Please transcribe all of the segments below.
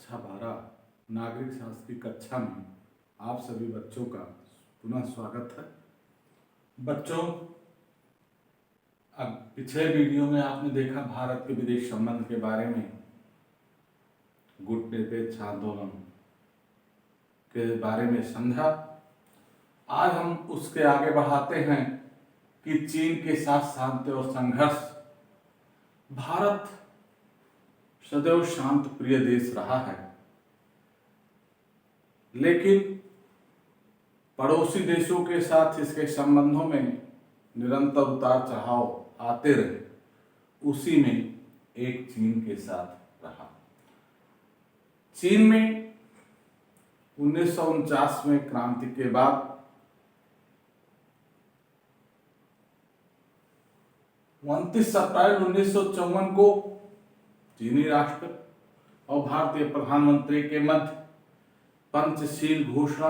कक्षा 12 नागरिक शास्त्र की कक्षा में आप सभी बच्चों का पुनः स्वागत है। बच्चों, अब पिछले वीडियो में आपने देखा भारत के विदेश संबंध के बारे में, गुट निरपेक्ष आंदोलन के बारे में समझा। आज हम उसके आगे बढ़ाते हैं कि चीन के साथ शांति और संघर्ष। भारत सदैव शांत प्रिय देश रहा है, लेकिन पड़ोसी देशों के साथ इसके संबंधों में निरंतर उतार चढ़ाव आते रहे। उसी में एक चीन के साथ रहा। चीन में 1949 में क्रांति के बाद 29 अप्रैल 1954 को चीनी राष्ट्र और भारतीय प्रधानमंत्री के मध्य पंचशील घोषणा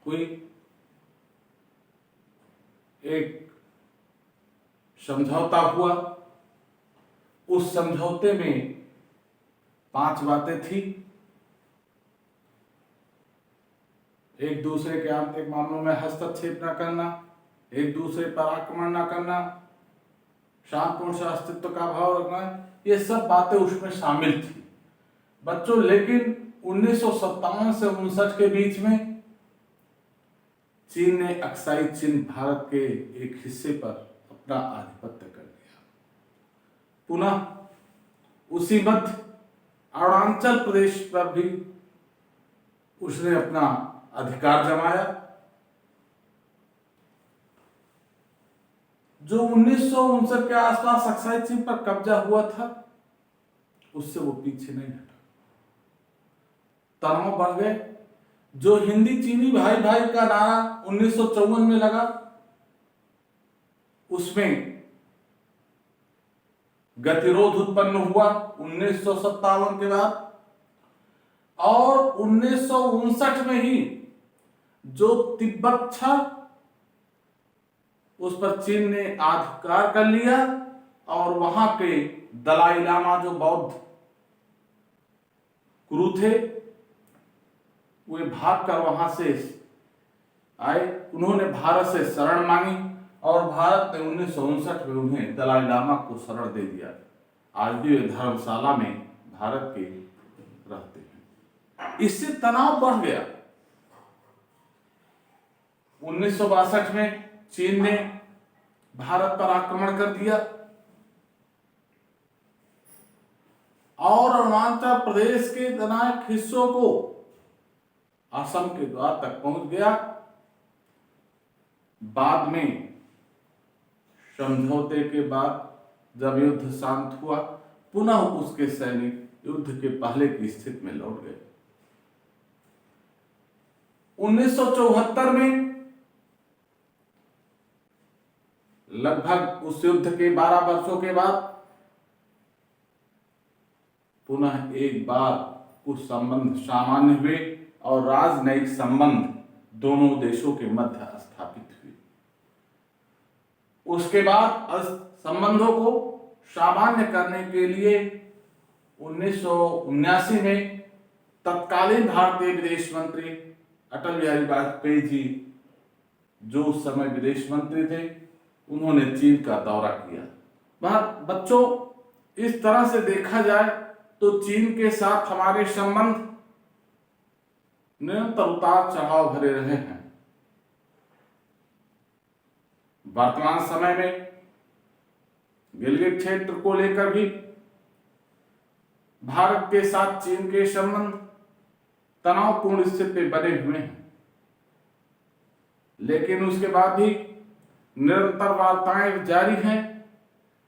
हुई। एक समझौता हुआ। उस समझौते में 5 बातें थी। एक दूसरे के आंतरिक मामलों में हस्तक्षेप न करना, एक दूसरे पर आक्रमण न करना, शांतिपूर्ण से अस्तित्व का भाव रखना, ये सब बातें उसमें शामिल थी बच्चों। लेकिन 1957 से 59 के बीच में चीन ने अक्साई चीन भारत के एक हिस्से पर अपना आधिपत्य कर लिया। पुनः उसी मध्य अरुणाचल प्रदेश पर भी उसने अपना अधिकार जमाया। जो 1959 के आसपास अक्साई चीन पर कब्जा हुआ था, उससे वो पीछे नहीं हटा। तनाव बढ़ गए। जो हिंदी चीनी भाई भाई का नारा 1954 में लगा, उसमें गतिरोध उत्पन्न हुआ 1957 के बाद। और 1959 में ही जो तिब्बत था, उस पर चीन ने अधिकार कर लिया और वहां के दलाई लामा जो बौद्ध गुरु थे, वे भागकर वहां से आए। उन्होंने भारत से शरण मांगी और भारत ने 1959 में उन्हें दलाई लामा को शरण दे दिया। आज भी वे धर्मशाला में भारत के रहते हैं। इससे तनाव बढ़ गया। 1962 में चीन ने भारत पर आक्रमण कर दिया और अरुणाचल प्रदेश के तनाक हिस्सों को असम के द्वार तक पहुंच गया। बाद में समझौते के बाद जब युद्ध शांत हुआ, पुनः उसके सैनिक युद्ध के पहले की स्थिति में लौट गए। 1974 में लगभग उस युद्ध के 12 वर्षों के बाद पुनः एक बार कुछ संबंध सामान्य हुए और राजनयिक संबंध दोनों देशों के मध्य स्थापित हुए। उसके बाद संबंधों को सामान्य करने के लिए 1979 में तत्कालीन भारतीय विदेश मंत्री अटल बिहारी वाजपेयी जी, जो उस समय विदेश मंत्री थे, उन्होंने चीन का दौरा किया। बच्चों, इस तरह से देखा जाए तो चीन के साथ हमारे संबंध निरंतर उतार चढ़ाव भरे रहे हैं। वर्तमान समय में गिलगित क्षेत्र को लेकर भी भारत के साथ चीन के संबंध तनावपूर्ण स्थिति में बने हुए हैं। लेकिन उसके बाद भी निरंतर वार्ताएं जारी हैं,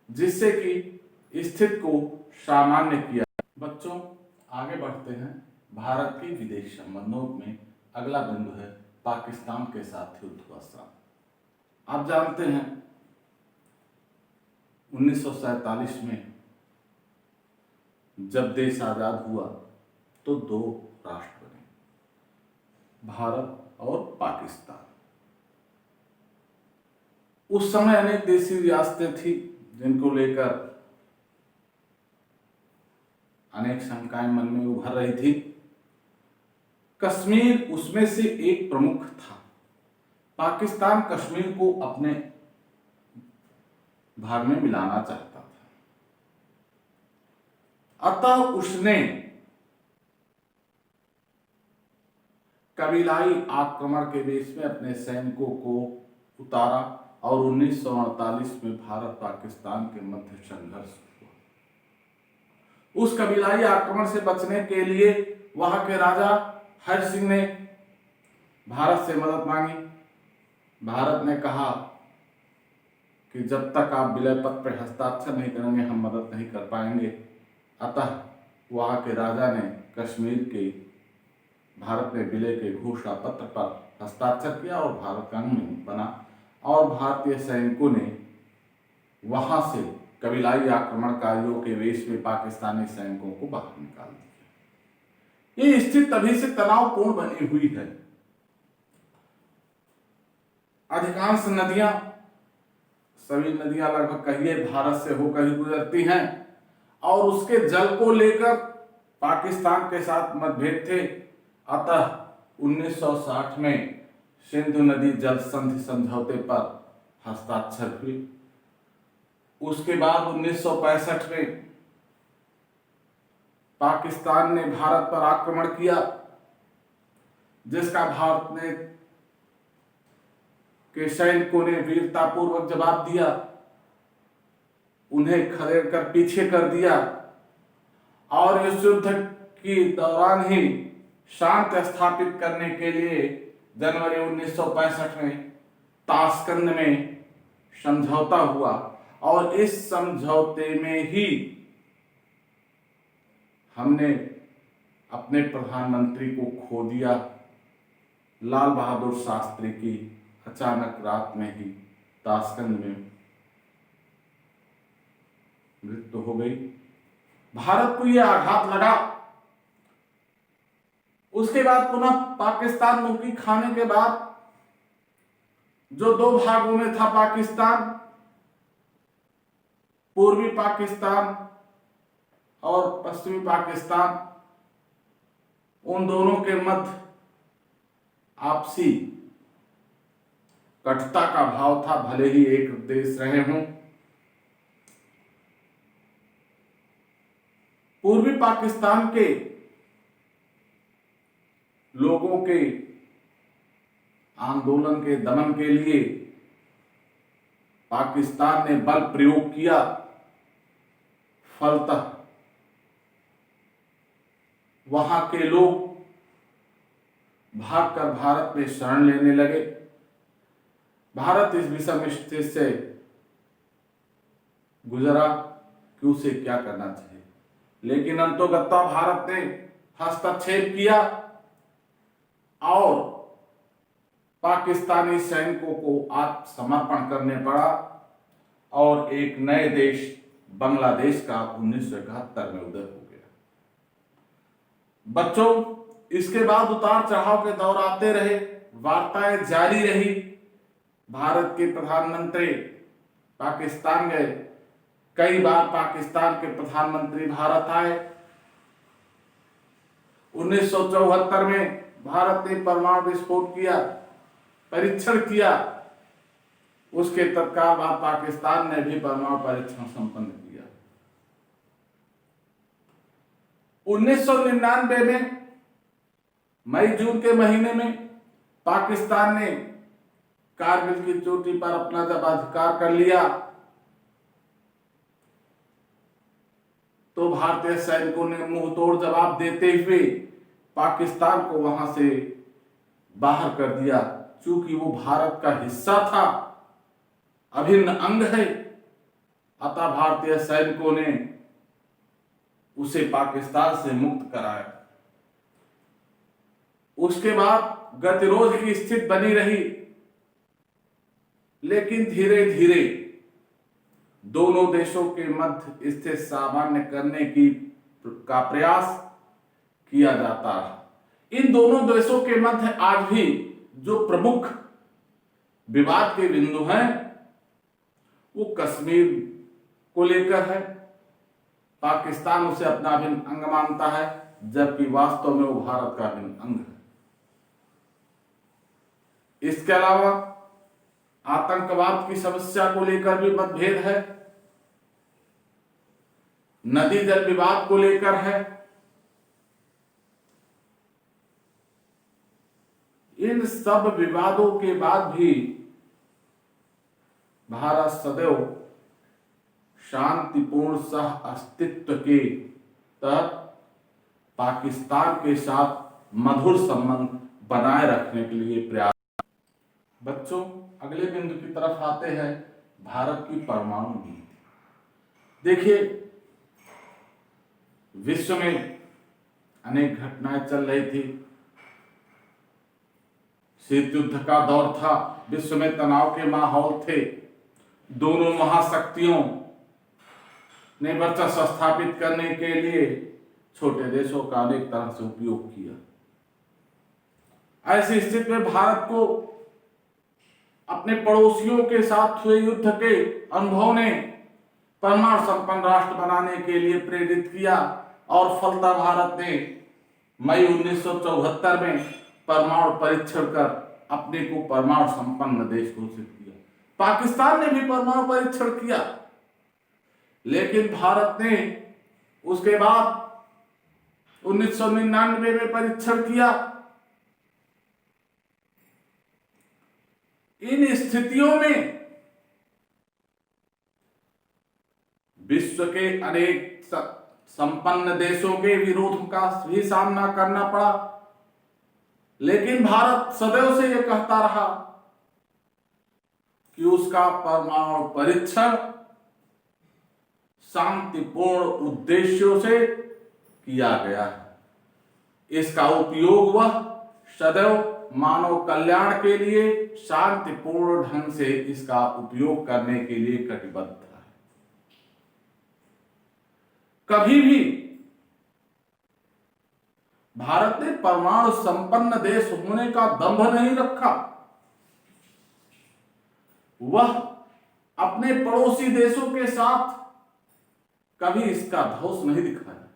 जिससे कि स्थिति को सामान्य किया। बच्चों, आगे बढ़ते हैं। भारत के विदेश संबंधों में अगला बिंदु है पाकिस्तान के साथ युद्ध का श्राप। आप जानते हैं 1947 में जब देश आजाद हुआ तो 2 राष्ट्र बने, भारत और पाकिस्तान। उस समय अनेक देशी रियासतें थी जिनको लेकर अनेक शंकाएं मन में उभर रही थी। कश्मीर उसमें से एक प्रमुख था। पाकिस्तान कश्मीर को अपने भाग में मिलाना चाहता था, अतः उसने कबीलाई आक्रमण के बेस में अपने सैनिकों को उतारा और 1948 में भारत पाकिस्तान के मध्य संघर्ष हुआ। उस कबीलाई आक्रमण से बचने के लिए वहां के राजा हरि सिंह ने भारत से मदद मांगी। भारत ने कहा कि जब तक आप विलय पत्र पर हस्ताक्षर नहीं करेंगे हम मदद नहीं कर पाएंगे। अतः वहां के राजा ने कश्मीर के भारत में विलय के घोषणा पत्र पर हस्ताक्षर किया और भारत कानून बना और भारतीय सैनिकों ने वहां से कबीलाई आक्रमणकारियों के वेश में पाकिस्तानी सैनिकों को बाहर निकाल दिया। ये स्थिति तभी से तनावपूर्ण बनी हुई है। अधिकांश नदियां, सभी नदियां लगभग कहिए भारत से होकर ही गुजरती हैं और उसके जल को लेकर पाकिस्तान के साथ मतभेद थे। अतः 1960 में सिंधु नदी जल संधि समझौते पर हस्ताक्षर हुए। उसके बाद 1965 में पाकिस्तान ने भारत पर आक्रमण किया, जिसका भारत ने के सैनिकों ने वीरतापूर्वक जवाब दिया, उन्हें खदेड़ कर पीछे कर दिया और इस युद्ध के दौरान ही शांति स्थापित करने के लिए जनवरी 1965 में ताशकंद में समझौता हुआ और इस समझौते में ही हमने अपने प्रधानमंत्री को खो दिया। लाल बहादुर शास्त्री की अचानक रात में ही ताशकंद में मृत्यु हो गई। भारत को यह आघात लगा। उसके बाद पुनः पाकिस्तान मुक्ति खाने के बाद जो दो भागों में था पाकिस्तान, पूर्वी पाकिस्तान और पश्चिमी पाकिस्तान, उन दोनों के मध्य आपसी कटुता का भाव था, भले ही एक देश रहे हों। पूर्वी पाकिस्तान के लोगों के आंदोलन के दमन के लिए पाकिस्तान ने बल प्रयोग किया। फलतः वहां के लोग भागकर भारत में शरण लेने लगे। भारत इस विषम स्थिति से गुजरा कि उसे क्या करना चाहिए, लेकिन अंतोगत्वा भारत ने हस्तक्षेप किया और पाकिस्तानी सैनिकों को आत्मसमर्पण करने पड़ा और एक नए देश बांग्लादेश का 1971 में उदय हो गया। बच्चों, इसके बाद उतार चढ़ाव के दौर आते रहे, वार्ताएं जारी रही। भारत के प्रधानमंत्री पाकिस्तान गए, कई बार पाकिस्तान के प्रधानमंत्री भारत आए। 1974 में भारत ने परमाणु विस्फोट किया, परीक्षण किया। उसके तत्काल बाद पाकिस्तान ने भी परमाणु परीक्षण संपन्न किया। 1999 में मई जून के महीने में पाकिस्तान ने कारगिल की चोटी पर अपना जब अधिकार कर लिया तो भारतीय सैनिकों ने मुंह तोड़ जवाब देते हुए पाकिस्तान को वहां से बाहर कर दिया। चूंकि वो भारत का हिस्सा था, अभिन्न अंग है, अतः भारतीय सैनिकों ने उसे पाकिस्तान से मुक्त कराया। उसके बाद गतिरोध की स्थिति बनी रही, लेकिन धीरे धीरे दोनों देशों के मध्य स्थिति सामान्य करने का प्रयास किया जाता है। इन दोनों देशों के मध्य आज भी जो प्रमुख विवाद के बिंदु हैं वो कश्मीर को लेकर है पाकिस्तान उसे अपना अभिन्न अंग मानता है, जबकि वास्तव में वो भारत का अभिन्न अंग है। इसके अलावा आतंकवाद की समस्या को लेकर भी मतभेद है, नदी जल विवाद को लेकर है। इन सब विवादों के बाद भी भारत सदैव शांतिपूर्ण सह अस्तित्व के तहत पाकिस्तान के साथ मधुर संबंध बनाए रखने के लिए प्रयास। बच्चों, अगले बिंदु की तरफ आते हैं, भारत की परमाणु नीति। देखिए, विश्व में अनेक घटनाएं चल रही थी, शीत युद्ध का दौर था, विश्व में तनाव के माहौल थे, दोनों महाशक्तियों ने वर्चस्व स्थापित करने के लिए छोटे देशों का अनेक तरह से उपयोग किया। ऐसी स्थिति में भारत को अपने पड़ोसियों के साथ हुए युद्ध के अनुभव ने परमाणु संपन्न राष्ट्र बनाने के लिए प्रेरित किया और फलतः भारत ने मई 1974 में परमाणु परीक्षण कर अपने को परमाणु संपन्न देश घोषित किया। पाकिस्तान ने भी परमाणु परीक्षण किया, लेकिन भारत ने उसके बाद 1999 में परीक्षण किया। इन स्थितियों में विश्व के अनेक संपन्न देशों के विरोध का भी सामना करना पड़ा, लेकिन भारत सदैव से यह कहता रहा कि उसका परमाणु परीक्षण शांतिपूर्ण उद्देश्यों से किया गया है। इसका उपयोग वह सदैव मानव कल्याण के लिए शांतिपूर्ण ढंग से इसका उपयोग करने के लिए कटिबद्ध है। कभी भी भारत ने परमाणु संपन्न देश होने का दंभ नहीं रखा। वह अपने पड़ोसी देशों के साथ कभी इसका धौंस नहीं दिखाया।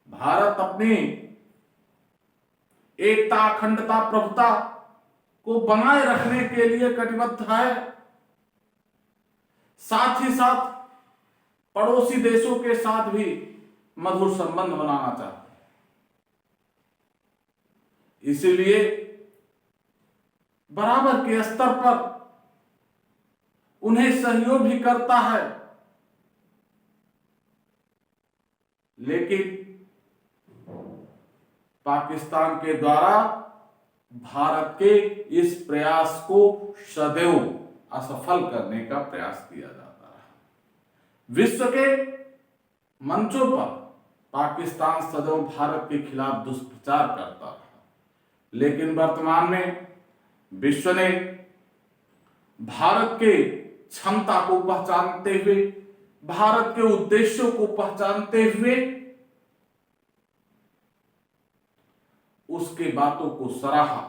भारत अपनी एकता, अखंडता, प्रभुता को बनाए रखने के लिए कटिबद्ध है। साथ ही साथ पड़ोसी देशों के साथ भी मधुर संबंध बनाना चाहता है। इसीलिए बराबर के स्तर पर उन्हें सहयोग भी करता है, लेकिन पाकिस्तान के द्वारा भारत के इस प्रयास को सदैव असफल करने का प्रयास किया जाता है। विश्व के मंचों पर पाकिस्तान सदैव भारत के खिलाफ दुष्प्रचार करता रहा, लेकिन वर्तमान में विश्व ने भारत के क्षमता को पहचानते हुए, भारत के उद्देश्यों को पहचानते हुए उसके बातों को सराहा।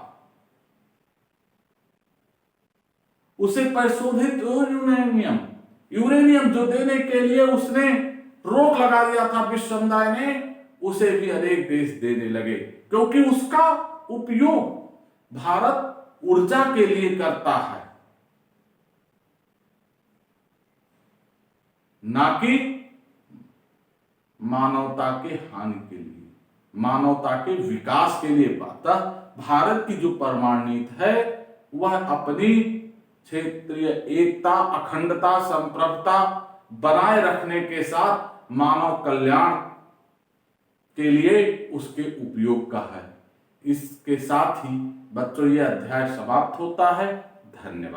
उसे परिशोधित यूरेनियम जो देने के लिए उसने रोक लगा दिया था विश्व समुदाय ने, उसे भी अनेक देश देने लगे, क्योंकि उसका उपयोग भारत ऊर्जा के लिए करता है, ना कि मानवता के हानि के लिए, मानवता के विकास के लिए। अतः भारत की जो परमाणु नीति है वह अपनी क्षेत्रीय एकता, अखंडता, संप्रभुता बनाए रखने के साथ मानव कल्याण के लिए उसके उपयोग का है। इसके साथ ही बच्चों ये अध्याय समाप्त होता है। धन्यवाद।